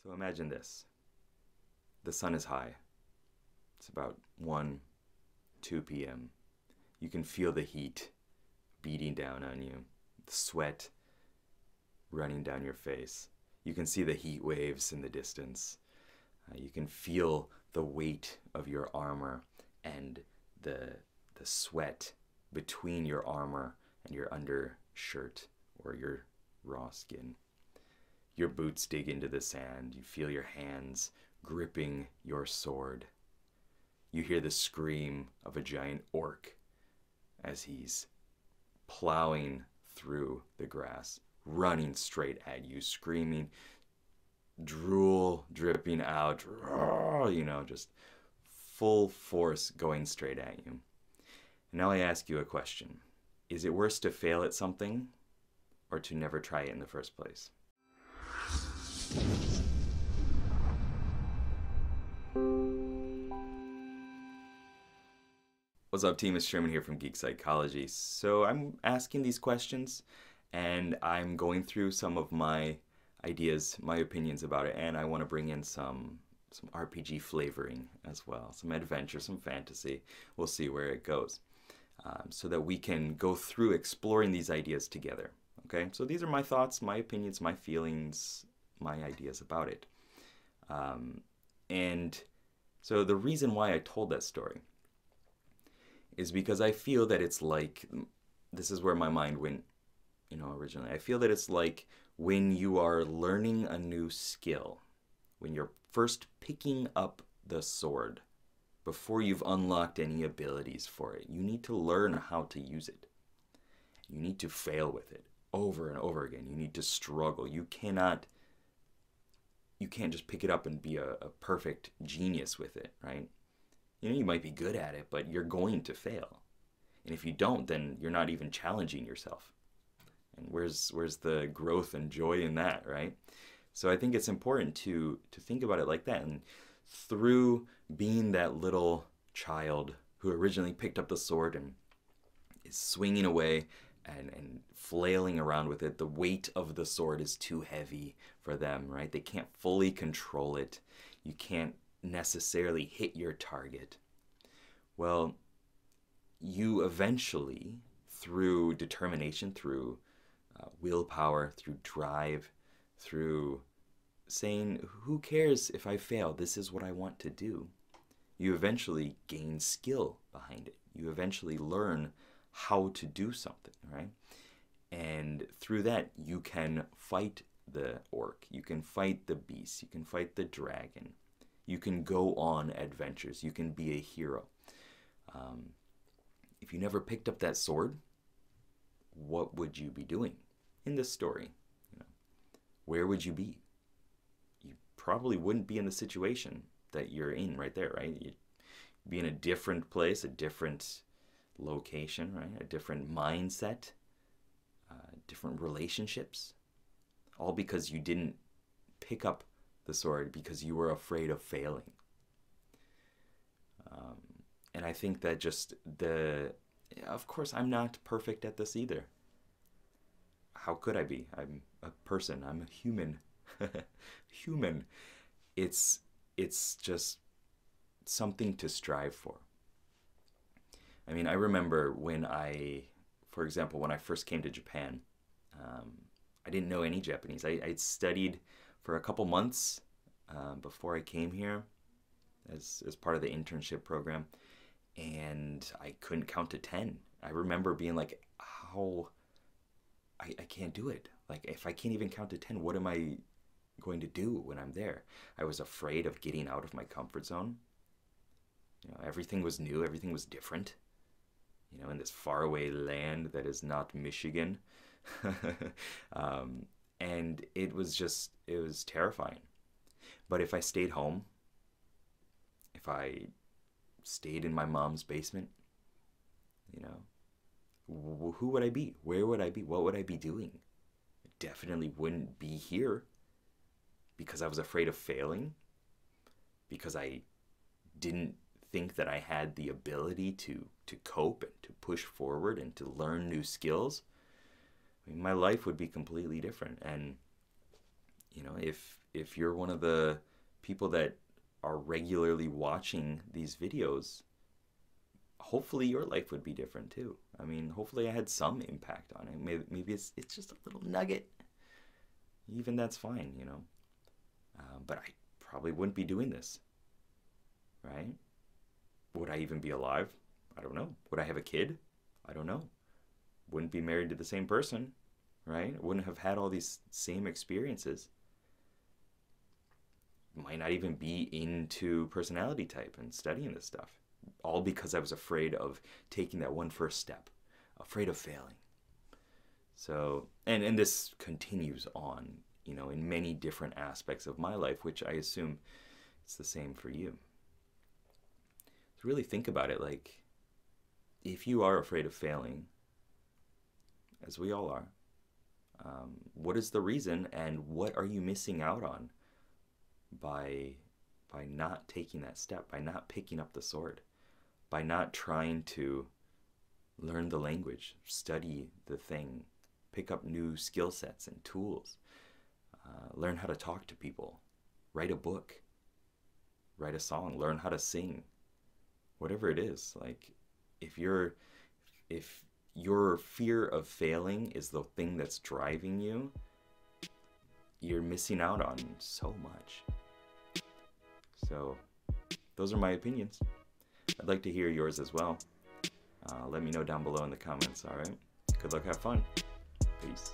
So imagine this. The sun is high. It's about 1, 2 p.m. You can feel the heat beating down on you, the sweat running down your face. You can see the heat waves in the distance. You can feel the weight of your armor and the sweat between your armor and your undershirt or your raw skin. Your boots dig into the sand. You feel your hands gripping your sword. You hear the scream of a giant orc as he's plowing through the grass, running straight at you, screaming, drool dripping out, just full force going straight at you. And now I ask you a question. Is it worse to fail at something or to never try it in the first place? What's up, team? It's Sherman here from Geek Psychology. So I'm asking these questions and I'm going through some of my ideas, my opinions about it, and I want to bring in some RPG flavoring as well, some adventure, some fantasy. We'll see where it goes, so that we can go through exploring these ideas together. Okay, so these are my thoughts, my opinions, my feelings, my ideas about it. And so the reason why I told that story is because I feel that it's like, this is where my mind went, originally. I feel that it's like when you are learning a new skill, when you're first picking up the sword, before you've unlocked any abilities for it, you need to learn how to use it. You need to fail with it over and over again. You need to struggle. You can't just pick it up and be a perfect genius with it, right? You might be good at it, but you're going to fail. And if you don't, then you're not even challenging yourself. And where's the growth and joy in that, right? So I think it's important to think about it like that. And through being that little child who originally picked up the sword and is swinging away and flailing around with it, the weight of the sword is too heavy for them, right? They can't fully control it. You can't necessarily hit your target. Well, you eventually, through determination, through willpower, through drive, through saying, who cares if I fail? This is what I want to do. You eventually gain skill behind it. You eventually learn how to do something, right? And through that, you can fight the orc. You can fight the beast. You can fight the dragon. You can go on adventures. You can be a hero. If you never picked up that sword, what would you be doing in this story? Where would you be? You probably wouldn't be in the situation that you're in right there, right? You'd be in a different place, a different location, right? A different mindset, different relationships, all because you didn't pick up the sword because you were afraid of failing. And I think that of course, I'm not perfect at this either. How could I be? I'm a person. I'm a human. Human. It's just something to strive for. I mean, I remember for example, when I first came to Japan, I didn't know any Japanese. I'd studied for a couple months before I came here as part of the internship program, and I couldn't count to 10. I remember being like, how, I can't do it. Like, if I can't even count to 10, what am I going to do when I'm there? I was afraid of getting out of my comfort zone. Everything was new, everything was different. In this faraway land that is not Michigan. And it was terrifying. But if I stayed home, if I stayed in my mom's basement, who would I be? Where would I be? What would I be doing? I definitely wouldn't be here because I was afraid of failing, because I didn't think that I had the ability to cope and to push forward and to learn new skills. I mean, my life would be completely different. And You know, if you're one of the people that are regularly watching these videos, hopefully your life would be different too. I mean, hopefully I had some impact on it. Maybe it's just a little nugget. Even that's fine, you know. But I probably wouldn't be doing this, right? Would I even be alive? I don't know. Would I have a kid? I don't know. Wouldn't be married to the same person, right? Wouldn't have had all these same experiences. Might not even be into personality type and studying this stuff. All because I was afraid of taking that one first step, afraid of failing. So, and this continues on, you know, in many different aspects of my life, which I assume it's the same for you. To really think about it, like, if you are afraid of failing, as we all are, what is the reason, and what are you missing out on by not taking that step, by not picking up the sword, by not trying to learn the language, study the thing, pick up new skill sets and tools, learn how to talk to people, write a book, write a song, learn how to sing, whatever it is. Like, if your fear of failing is the thing that's driving you, you're missing out on so much. So those are my opinions. I'd like to hear yours as well. Let me know down below in the comments, all right? Good luck, have fun. Peace.